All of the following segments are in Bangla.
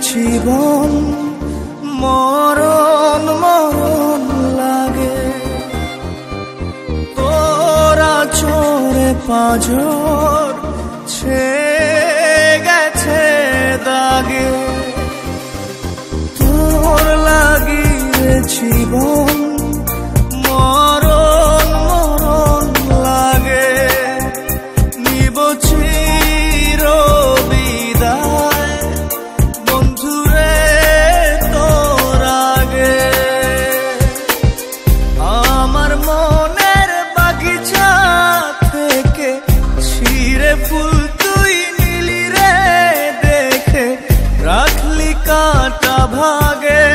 জীবন মরণ মরণ লাগে তোরা চোরে পাঁজর ছেয়ে গেছে দাগে তোর লাগিয়ে জীবন মরণ মরণ লাগে নিব চির বিদায় বন্ধুরে তোর আগে আমার মনের বাগিচা থেকে ছিঁড়ে ফুল তুই নিলি রে দেখে রাখলি কাঁটা ভাগে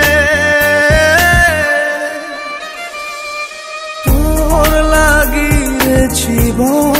তোর লাগিয়ে জীবন